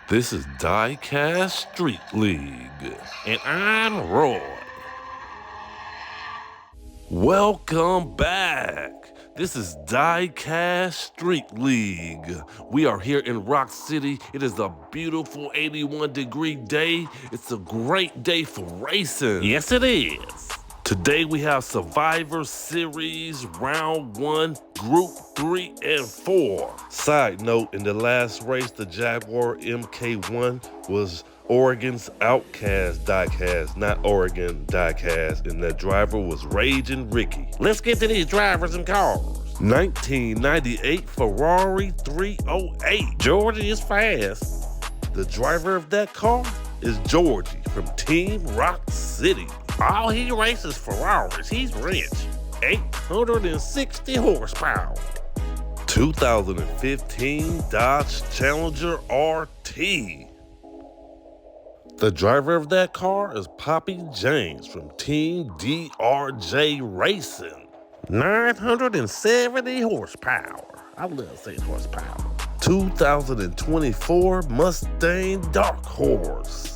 This is DieCast Street League, and I'm Roy. Welcome back. This is DieCast Street League. We are here in Rock City. It is a beautiful 81-degree day. It's a great day for racing. Yes, it is. Today we have Survivor Series Round 1, Group 3 and 4. Side note, in the last race, the Jaguar MK1 was Oregon's Outcast diecast, not Oregon diecast, and the driver was Raging Ricky. Let's get to these drivers and cars. 1998 Ferrari 308. Georgie is fast. The driver of that car is Georgie from Team Rock City. All he races Ferraris. He's rich. 860 horsepower. 2015 Dodge Challenger RT. The driver of that car is Poppy James from Team DRJ Racing. 970 horsepower. I love saying horsepower. 2024 Mustang Dark Horse.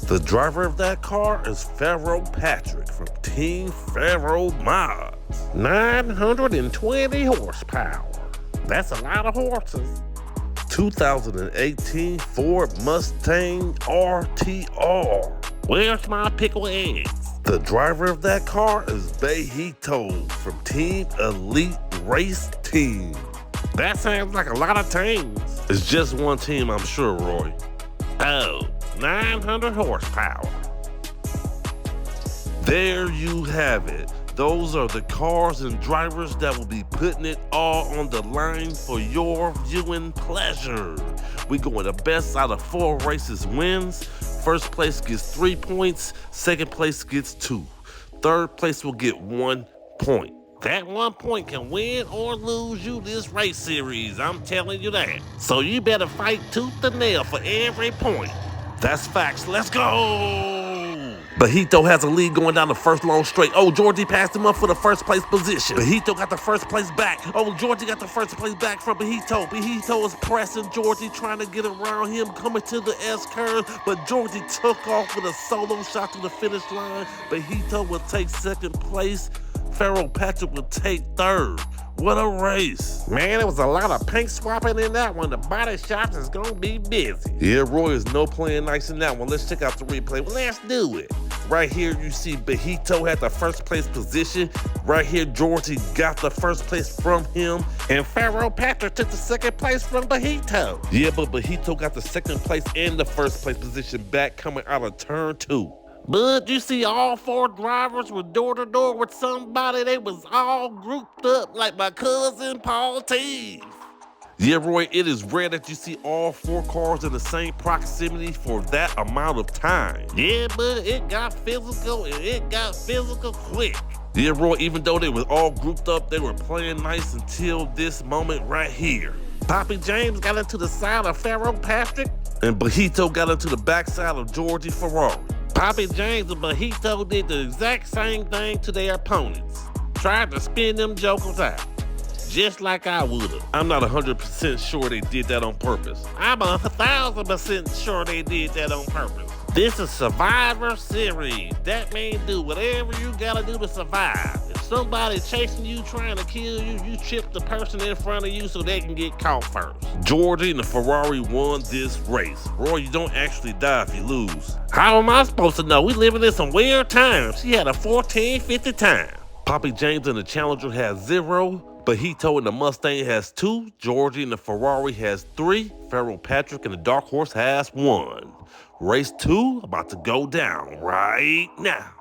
The driver of that car is Pharaoh Patrick from Team Pharaoh Mods. 920 horsepower. That's a lot of horses. 2018 Ford Mustang RTR. Where's my pickle eggs? The driver of that car is Bejito from Team Elite Race Team. That sounds like a lot of teams. It's just one team, I'm sure, Roy. Oh, 900 horsepower. There you have it. Those are the cars and drivers that will be putting it all on the line for your viewing pleasure. We going the best out of 4 races wins. First place gets 3 points. Second place gets 2. Third place will get 1 point. That 1 point can win or lose you this race series, I'm telling you that. So you better fight tooth and nail for every point. That's facts. Let's go! Bejito has a lead going down the first long straight. Oh, Georgie passed him up for the first place position. Bejito got the first place back. Oh, Georgie got the first place back from Bejito. Bejito is pressing Georgie, trying to get around him, coming to the S-curve, but Georgie took off with a solo shot to the finish line. Bejito will take second place. Pharaoh Patrick will take third. What a race. Man, it was a lot of paint swapping in that one. The body shops is gonna be busy. Yeah, Roy is no playing nice in that one. Let's check out the replay. Well, let's do it. Right here, you see Bejito had the first place position. Right here, Georgie got the first place from him. And Pharaoh Patrick took the second place from Bejito. Yeah, but Bejito got the second place and the first place position back coming out of turn 2. But you see all 4 drivers were door to door with somebody. They was all grouped up like my cousin Paul T. Yeah, Roy, it is rare that you see all 4 cars in the same proximity for that amount of time. Yeah, but it got physical and it got physical quick. Yeah, Roy, even though they were all grouped up, they were playing nice until this moment right here. Poppy James got into the side of Pharaoh Patrick, and Bejito got into the backside of Georgie Ferrari. Poppy James and Bejito did the exact same thing to their opponents. Tried to spin them jokers out. Just like I would've. I'm not 100% sure they did that on purpose. I'm 1,000% sure they did that on purpose. This is Survivor Series. That means do whatever you gotta do to survive. If somebody's chasing you, trying to kill you, you chip the person in front of you so they can get caught first. Georgie and the Ferrari won this race. Roy, you don't actually die if you lose. How am I supposed to know? We living in some weird times. She had a 1450 time. Poppy James and the Challenger has 0. Bejito and the Mustang has 2. Georgie and the Ferrari has 3. Pharaoh Patrick and the Dark Horse has 1. Race 2 about to go down right now.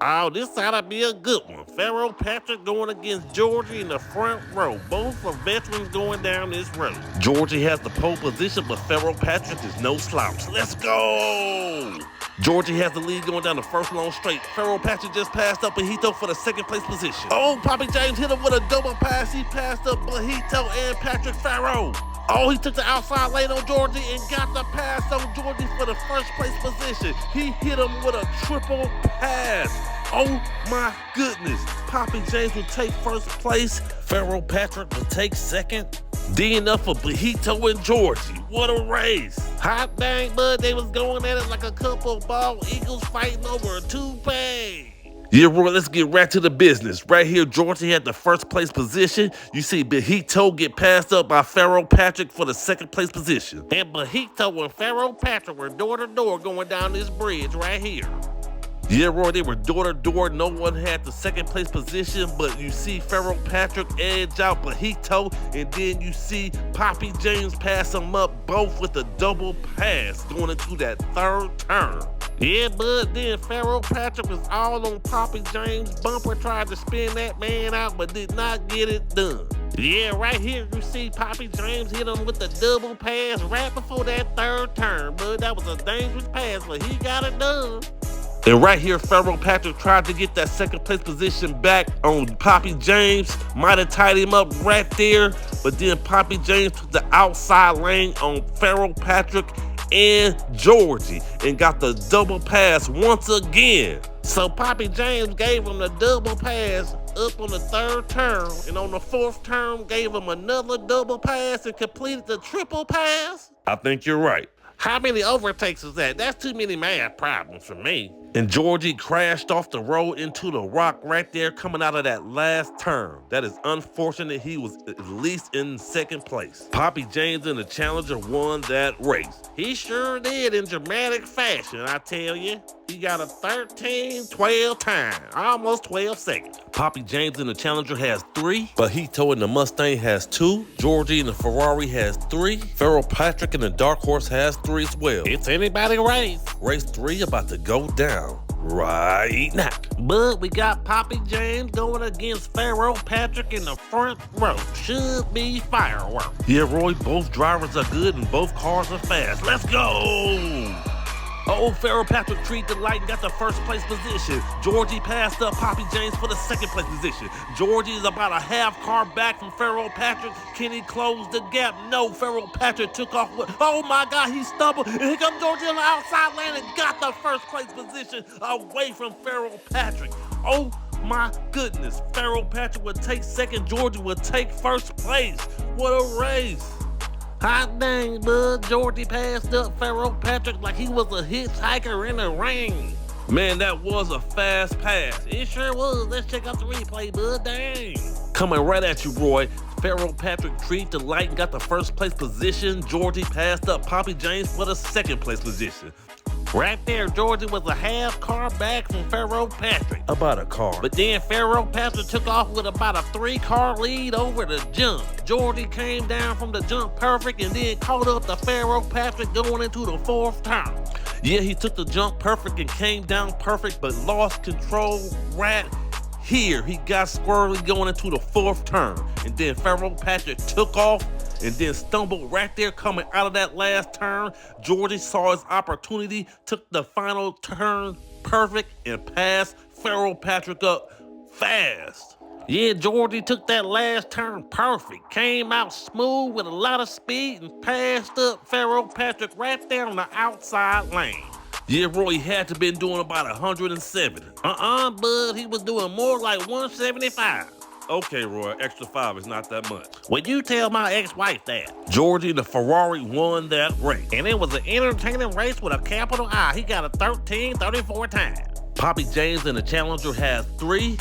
Oh, this ought to be a good one. Pharaoh Patrick going against Georgie in the front row. Both are veterans going down this road. Georgie has the pole position, but Pharaoh Patrick is no slouch. Let's go! Georgie has the lead going down the first long straight. Pharaoh Patrick just passed up Bejito for the second place position. Oh, Poppy James hit him with a double pass. He passed up Bejito and Patrick Pharaoh. Oh, he took the outside lane on Georgie and got the pass on Georgie for the first place position. He hit him with a triple pass. Oh my goodness. Poppy James will take first place. Pharaoh Patrick will take second. DNF for Bajito and Georgie. What a race. Hot dang, bud, they was going at it like a couple of bald eagles fighting over a toupee. Yeah, Roy, let's get right to the business. Right here, Georgie had the first place position. You see Bajito get passed up by Pharaoh Patrick for the second place position. And Bajito and Pharaoh Patrick were door to door going down this bridge right here. Yeah, Roy, they were door to door. No one had the second place position, but you see Pharaoh Patrick edge out Bajito, and then you see Poppy James pass him up, both with a double pass going into that third turn. Yeah, bud, then Pharaoh Patrick was all on Poppy James' bumper, tried to spin that man out, but did not get it done. Yeah, right here you see Poppy James hit him with the double pass right before that third turn, bud. That was a dangerous pass, but he got it done. And right here, Pharaoh Patrick tried to get that second place position back on Poppy James. Might have tied him up right there, but then Poppy James took the outside lane on Pharaoh Patrick and Georgie and got the double pass once again. So Poppy James gave him the double pass up on the third turn, and on the fourth turn gave him another double pass and completed the triple pass? I think you're right. How many overtakes is that? That's too many math problems for me. And Georgie crashed off the road into the rock right there coming out of that last turn. That is unfortunate. He was at least in second place. Poppy James and the Challenger won that race. He sure did in dramatic fashion, I tell you. He got a 13-12 time, almost 12 seconds. Poppy James in the Challenger has 3. Bajito in the Mustang has 2. Georgie in the Ferrari has 3. Pharaoh Patrick in the Dark Horse has 3 as well. It's anybody's race. Race 3 about to go down right now. But we got Poppy James going against Pharaoh Patrick in the front row. Should be fireworks. Yeah, Roy, both drivers are good and both cars are fast. Let's go! Oh, Pharaoh Patrick treated the light and got the first place position. Georgie passed up Poppy James for the second place position. Georgie is about a half car back from Pharaoh Patrick. Can he close the gap? No, Pharaoh Patrick took off with, oh my God, he stumbled. And here comes Georgie on the outside lane and got the first place position away from Pharaoh Patrick. Oh my goodness, Pharaoh Patrick would take second, Georgie would take first place. What a race. Hot dang, bud. Georgie passed up Pharaoh Patrick like he was a hitchhiker in the rain. Man, that was a fast pass. It sure was. Let's check out the replay, bud. Dang. Coming right at you, Roy. Pharaoh Patrick treated the light and got the first place position. Georgie passed up Poppy James for the second place position. Right there, Georgie was a half car back from Pharaoh Patrick. About a car. But then Pharaoh Patrick took off with about a 3-car lead over the jump. Georgie came down from the jump perfect and then caught up to Pharaoh Patrick going into the fourth turn. Yeah, he took the jump perfect and came down perfect, but lost control right here. He got squirrely going into the fourth turn. And then Pharaoh Patrick took off and then stumbled right there coming out of that last turn. Georgie saw his opportunity, took the final turn perfect, and passed Pharaoh Patrick up fast. Yeah, Georgie took that last turn perfect, came out smooth with a lot of speed and passed up Pharaoh Patrick right there on the outside lane. Yeah, Roy, he had to been doing about 170. Bud, he was doing more like 175. Okay, Roy, extra 5 is not that much. Well, you tell my ex-wife that. Georgie the Ferrari won that race. And it was an entertaining race with a capital I. He got a 13-34 time. Poppy James in the Challenger has 3.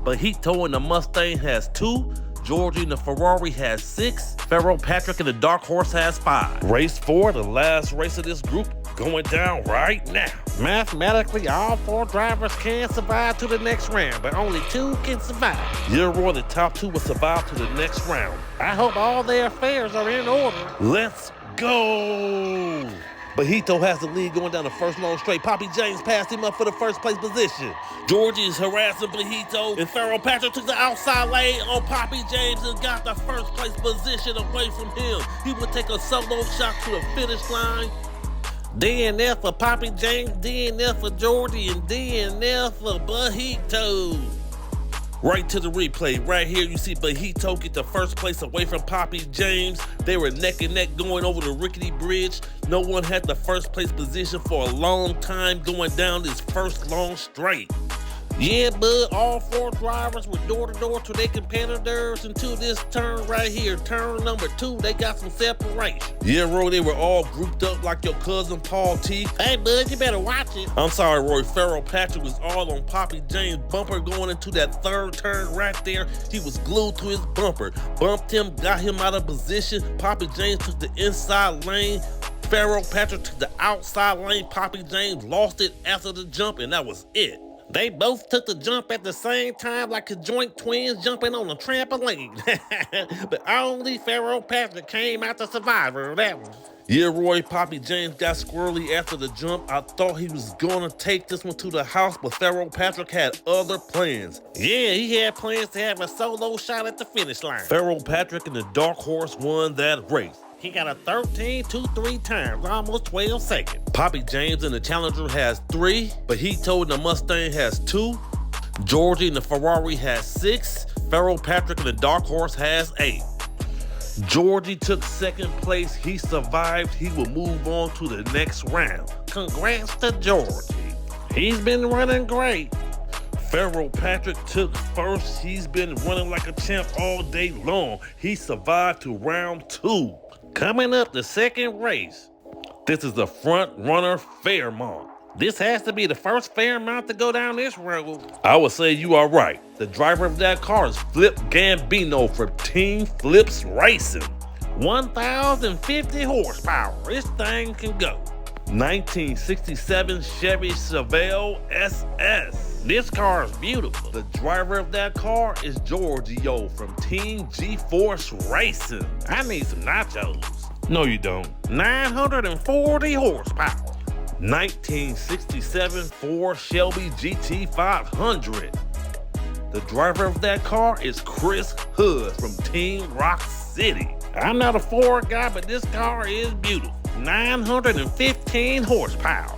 Bajito in the Mustang has 2. Georgie in the Ferrari has 6. Pharaoh Patrick in the Dark Horse has 5. Race 4, the last race of this group, going down right now. Mathematically, all 4 drivers can survive to the next round, but only 2 can survive. Yeah, Roy, the top 2 will survive to the next round. I hope all their affairs are in order. Let's go! Bajito has the lead going down the first long straight. Poppy James passed him up for the first place position. Georgie is harassing Bajito, and Pharaoh Patrick took the outside lane on Poppy James and got the first place position away from him. He would take a solo shot to the finish line. DNF for Poppy James, DNF for Georgie, and DNF for Bajito. Right to the replay. Right here, you see Bajito get the first place away from Poppy James. They were neck and neck going over the rickety bridge. No one had the first place position for a long time going down this first long straight. Yeah, bud, all 4 drivers were door-to-door to their competitors until this turn right here, turn number 2, they got some separation. Yeah, Roy, they were all grouped up like your cousin Paul T. Hey, bud, you better watch it. I'm sorry, Roy, Farrell Patrick was all on Poppy James' bumper going into that 3rd turn right there. He was glued to his bumper, bumped him, got him out of position. Poppy James took the inside lane. Farrell Patrick took the outside lane. Poppy James lost it after the jump, and that was it. They both took the jump at the same time like conjoined twins jumping on a trampoline. But only Farrell Patrick came out the survivor of that one. Yeah, Roy, Poppy James got squirrely after the jump. I thought he was gonna take this one to the house, but Farrell Patrick had other plans. Yeah, he had plans to have a solo shot at the finish line. Farrell Patrick and the Dark Horse won that race. He got a 13.23 times, almost 12 seconds. Poppy James in the Challenger has 3, but he told the Mustang has 2. Georgie in the Ferrari has 6. Farrell Patrick in the Dark Horse has 8. Georgie took 2nd place. He survived. He will move on to the next round. Congrats to Georgie. He's been running great. Farrell Patrick took 1st. He's been running like a champ all day long. He survived to round 2. Coming up, the 2nd race. This is the front runner Fairmont. This has to be the first Fairmont to go down this road. I would say you are right. The driver of that car is Flip Gambino from Team Flips Racing. 1,050 horsepower. This thing can go. 1967 Chevy Chevelle SS. This car is beautiful. The driver of that car is Giorgio from Team G-Force Racing. I need some nachos. No, you don't. 940 horsepower. 1967 Ford Shelby GT500. The driver of that car is Chris Hood from Team Rock City. I'm not a Ford guy, but this car is beautiful. 915 horsepower.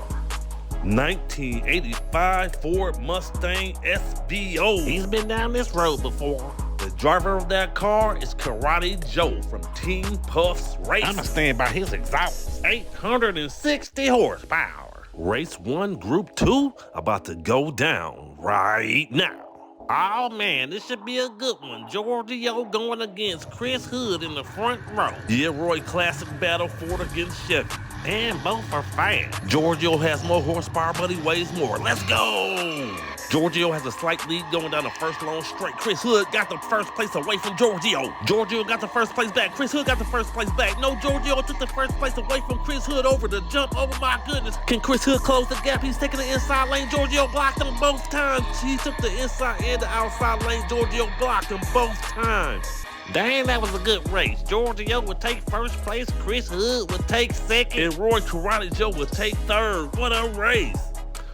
1985 Ford Mustang SVO. He's been down this road before. The driver of that car is Karate Joe from Team Puffs Racing. I'ma stand by his exhaust. 860 horsepower. Race 1, Group 2, about to go down right now. Oh man, this should be a good one. Giorgio going against Chris Hood in the front row. Yeah, Roy, classic battle, Ford against Chevy. And both are fast. Giorgio has more horsepower, but he weighs more. Let's go! Giorgio has a slight lead going down the first long straight. Chris Hood got the 1st place away from Giorgio. Giorgio got the 1st place back. Chris Hood got the 1st place back. No, Giorgio took the 1st place away from Chris Hood over the jump. Oh my goodness. Can Chris Hood close the gap? He's taking the inside lane. Giorgio blocked him both times. He took the inside and the outside lane. Giorgio blocked him both times. Dang, that was a good race. Giorgio would take 1st place. Chris Hood would take 2nd. And Roy Karate Joe would take 3rd. What a race.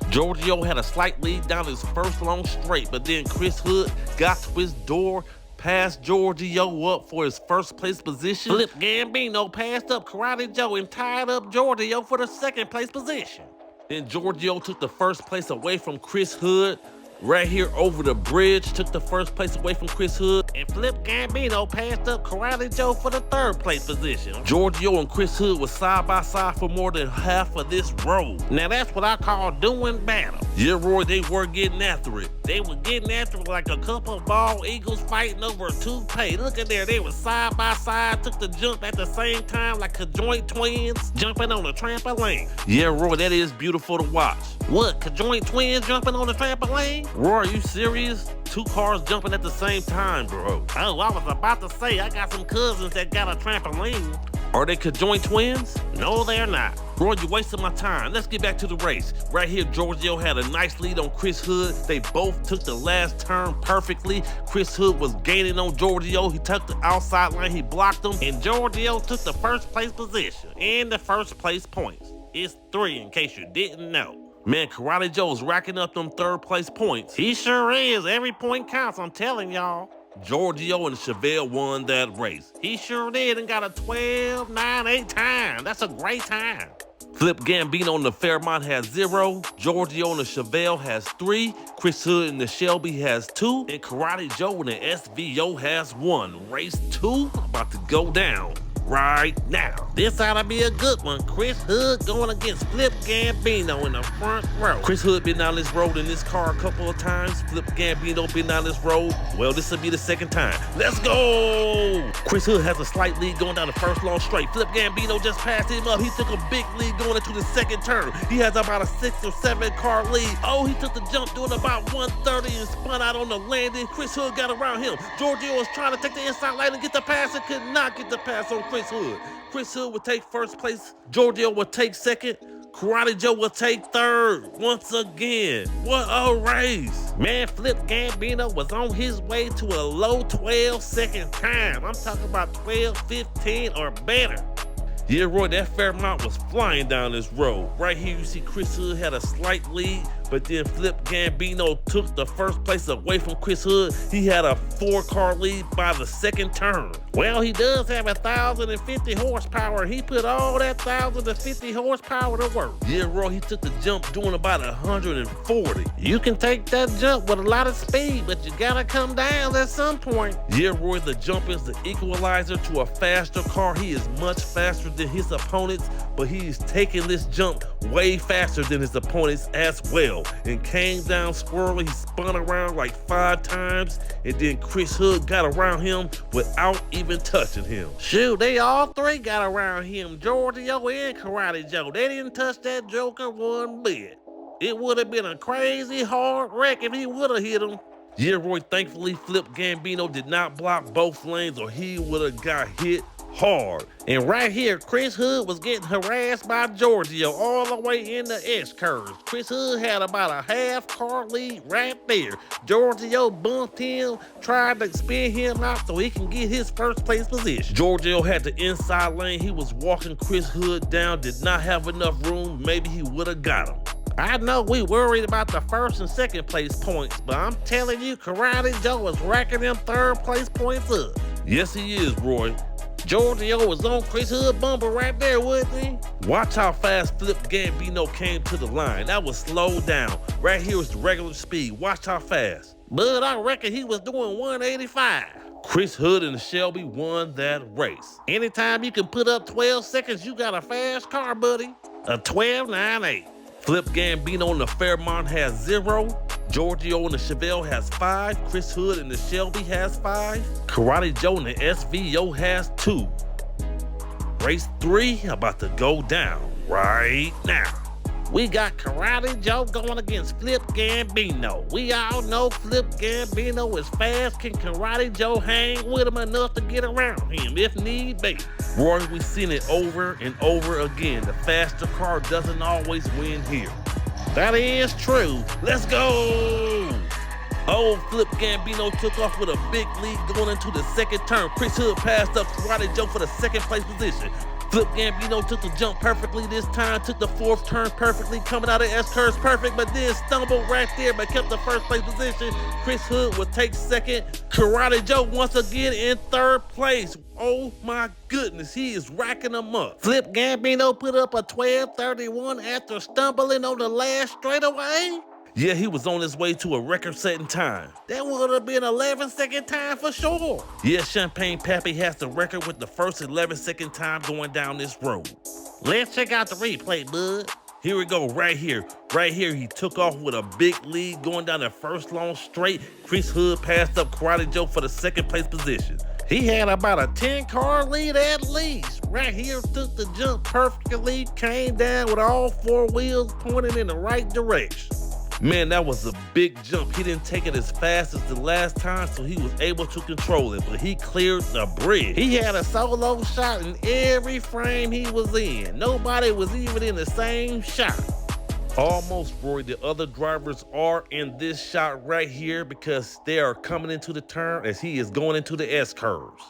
Giorgio had a slight lead down his 1st long straight, but then Chris Hood got to his door, passed Giorgio up for his 1st place position. Flip Gambino passed up Karate Joe and tied up Giorgio for the 2nd place position. Then Giorgio took the 1st place away from Chris Hood. Right here over the bridge, took the 1st place away from Chris Hood. And Flip Gambino passed up Karate Joe for the 3rd place position. Giorgio and Chris Hood were side by side for more than half of this road. Now that's what I call doing battle. Yeah, Roy, they were getting after it. They were getting after it like a couple of bald eagles fighting over a toupee. Look at there, they were side by side, took the jump at the same time like conjoined twins jumping on a trampoline. Yeah, Roy, that is beautiful to watch. What, conjoined twins jumping on a trampoline? Roy, are you serious? 2 cars jumping at the same time, bro. Oh, I was about to say, I got some cousins that got a trampoline. Are they conjoined twins? No, they're not. Roy, you wasted my time. Let's get back to the race. Right here, Giorgio had a nice lead on Chris Hood. They both took the last turn perfectly. Chris Hood was gaining on Giorgio. He took the outside line, he blocked him. And Giorgio took the 1st place position and the 1st place points. It's 3 in case you didn't know. Man, Karate Joe's racking up them 3rd place points. He sure is. Every point counts, I'm telling y'all. Giorgio and Chevelle won that race. He sure did and got a 12.98 time. That's a great time. Flip Gambino in the Fairmont has 0. Giorgio in the Chevelle has 3. Chris Hood in the Shelby has 2. And Karate Joe in the SVO has 1. Race 2 about to go down. right now. This ought to be a good one. Chris Hood going against Flip Gambino in the front row. Chris Hood been down this road in this car a couple of times. Flip Gambino been down this road. Well, this will be the second time. Let's go! Chris Hood has a slight lead going down the first long straight. Flip Gambino just passed him up. He took a big lead going into the second turn. He has about a 6 or 7 car lead. Oh, he took the jump doing about 130 and spun out on the landing. Chris Hood got around him. Giorgio was trying to take the inside lane and get the pass and could not get the pass on Chris Hood. Chris Hood would take first place. Giorgio would take second. Karate Joe will take third once again. What a race. Man, Flip Gambino was on his way to a low 12-second time. I'm talking about 12, 15 or better. Yeah, Roy, that Fairmont was flying down this road. Right here, you see Chris Hood had a slight lead, but then Flip Gambino took the first place away from Chris Hood. He had a 4-car lead by the second turn. Well, he does have 1,050 horsepower. He put all that 1,050 horsepower to work. Yeah, Roy, he took the jump doing about 140. You can take that jump with a lot of speed, but you gotta come down at some point. Yeah, Roy, the jump is the equalizer to a faster car. He is much faster than his opponents, but he's taking this jump way faster than his opponents as well. And came down squirrely. He spun around like 5 times, and then Chris Hood got around him without even touching him. Shoot, they all three got around him, Giorgio and Karate Joe. They didn't touch that joker one bit. It would have been a crazy hard wreck if he would have hit him. Yeah, Roy, thankfully Flip Gambino did not block both lanes or he would have got hit hard. And right here, Chris Hood was getting harassed by Giorgio all the way in the S-curves. Chris Hood had about a half-car lead right there. Giorgio bumped him, tried to spin him out so he can get his first place position. Giorgio had the inside lane. He was walking Chris Hood down, did not have enough room. Maybe he would have got him. I know we worried about the first and second place points, but I'm telling you, Karate Joe was racking them third place points up. Yes, he is, Roy. Giorgio was on Chris Hood bumper right there, wasn't he? Watch how fast Flip Gambino came to the line. That was slowed down. Right here is the regular speed. Watch how fast. But I reckon he was doing 185. Chris Hood and Shelby won that race. Anytime you can put up 12 seconds, you got a fast car, buddy. A 12.98. Flip Gambino in the Fairmont has 0. Giorgio in the Chevelle has 5. Chris Hood in the Shelby has 5. Karate Joe in the SVO has 2. Race 3 about to go down right now. We got Karate Joe going against Flip Gambino. We all know Flip Gambino is fast. Can Karate Joe hang with him enough to get around him if need be? Roy, we've seen it over and over again. The faster car doesn't always win here. That is true. Let's go! Oh, Flip Gambino took off with a big lead going into the second turn. Chris Hood passed up Karate Joe for the second place position. Flip Gambino took the jump perfectly this time, took the 4th turn perfectly, coming out of S-curves perfect, but then stumbled right there, but kept the first place position. Chris Hood would take second. Karate Joe once again in 3rd place. Oh my goodness, he is racking them up. Flip Gambino put up a 12.31 after stumbling on the last straightaway. Yeah, he was on his way to a record-setting time. That would have been 11-second time for sure. Yeah, Champagne Pappy has the record with the first 11-second time going down this road. Let's check out the replay, bud. Here we go, right here. Right here, he took off with a big lead going down the first long straight. Chris Hood passed up Karate Joe for the 2nd place position. He had about a 10-car lead at least. Right here, took the jump perfectly, came down with all 4 wheels pointing in the right direction. Man, that was a big jump. He didn't take it as fast as the last time, so he was able to control it, but he cleared the bridge. He had a solo shot in every frame he was in. Nobody was even in the same shot. Almost, Roy. The other drivers are in this shot right here because they are coming into the turn as he is going into the S-curves.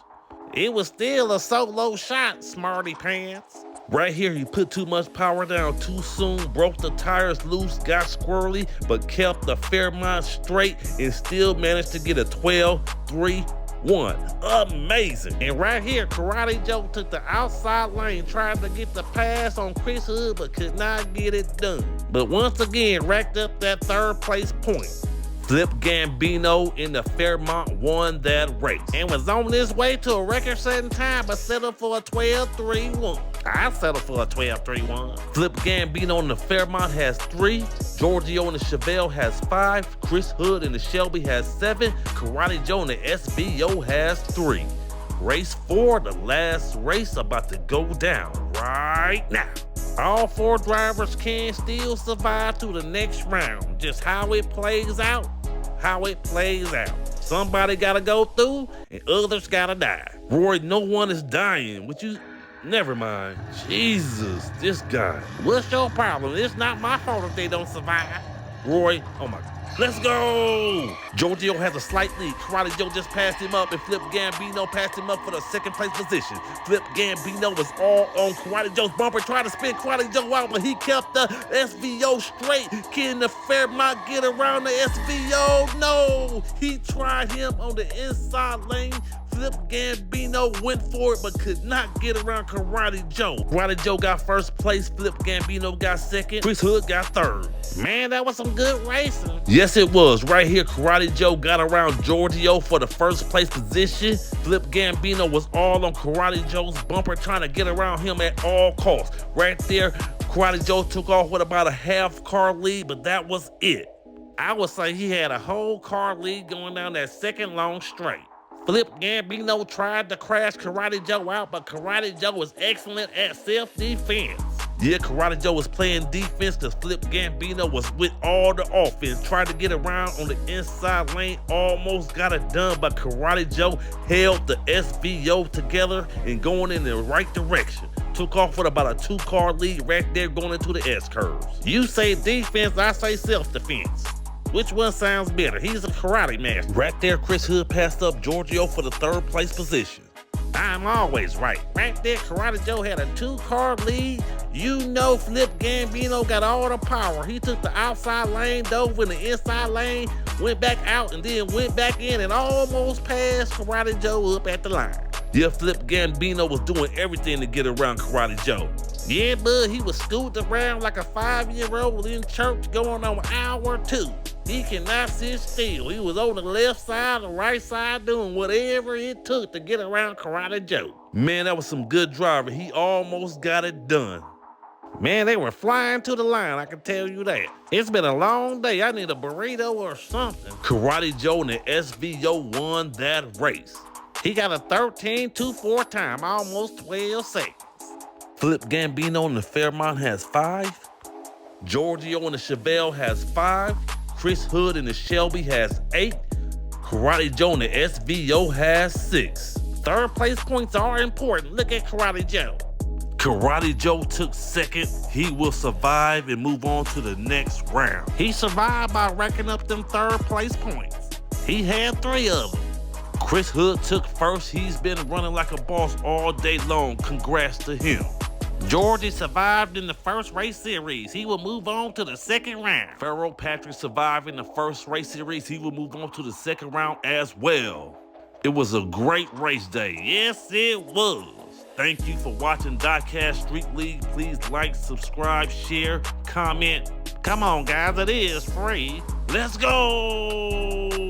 It was still a solo shot, smarty pants. Right here, he put too much power down too soon, broke the tires loose, got squirrely, but kept the Fairmont straight and still managed to get a 12.31. Amazing. And right here, Karate Joe took the outside lane, trying to get the pass on Chris Hood, but could not get it done. But once again, racked up that 3rd place point. Flip Gambino in the Fairmont won that race and was on his way to a record-setting time, but settled for a 12.31. I settled for a 12.31. Flip Gambino in the Fairmont has 3. Giorgio in the Chevelle has 5. Chris Hood in the Shelby has 7. Karate Joe in the SVO has 3. Race 4, the last race, about to go down right now. All 4 drivers can still survive to the next round. Just how it plays out, Somebody gotta go through and others gotta die. Roy, no one is dying. Would you? Never mind. Jesus, this guy. What's your problem? It's not my fault if they don't survive. Roy, oh my God. Let's go! Giorgio has a slight lead. Karate Joe just passed him up, and Flip Gambino passed him up for the second place position. Flip Gambino was all on Karate Joe's bumper, trying to spin Karate Joe out, but he kept the SVO straight. Can the Fairmont get around the SVO? No! He tried him on the inside lane. Flip Gambino went for it, but could not get around Karate Joe. Karate Joe got first place. Flip Gambino got second. Chris Hood got third. Man, that was some good racing. Yes, it was. Right here, Karate Joe got around Giorgio for the first place position. Flip Gambino was all on Karate Joe's bumper, trying to get around him at all costs. Right there, Karate Joe took off with about a half car lead, but that was it. I would say he had a whole car lead going down that second long straight. Flip Gambino tried to crash Karate Joe out, but Karate Joe was excellent at self-defense. Yeah, Karate Joe was playing defense because Flip Gambino was with all the offense. Tried to get around on the inside lane, almost got it done, but Karate Joe held the SVO together and going in the right direction. Took off with about a 2-car lead right there going into the S-curves. You say defense, I say self-defense. Which one sounds better? He's a karate master. Right there, Chris Hood passed up Giorgio for the 3rd place position. I'm always right. Right there, Karate Joe had a 2-car lead. You know Flip Gambino got all the power. He took the outside lane, dove in the inside lane, went back out, and then went back in and almost passed Karate Joe up at the line. Yeah, Flip Gambino was doing everything to get around Karate Joe. Yeah, bud, he was scooting around like a 5-year-old in church going on hour 2. He cannot sit still. He was on the left side, the right side, doing whatever it took to get around Karate Joe. Man, that was some good driving. He almost got it done. Man, they were flying to the line, I can tell you that. It's been a long day. I need a burrito or something. Karate Joe and the SVO won that race. He got a 13.24 time, almost 12 seconds. Flip Gambino in the Fairmont has 5. Giorgio in the Chevelle has 5. Chris Hood in the Shelby has 8. Karate Joe in the SVO has 6. 3rd place points are important. Look at Karate Joe. Karate Joe took 2nd. He will survive and move on to the next round. He survived by racking up them 3rd place points. He had 3 of them. Chris Hood took 1st. He's been running like a boss all day long. Congrats to him. Georgie survived in the 1st race series. He will move on to the 2nd round. Pharaoh Patrick survived in the 1st race series. He will move on to the 2nd round as well. It was a great race day. Yes, it was. Thank you for watching DieCast Street League. Please like, subscribe, share, comment. Come on, guys, it is free. Let's go!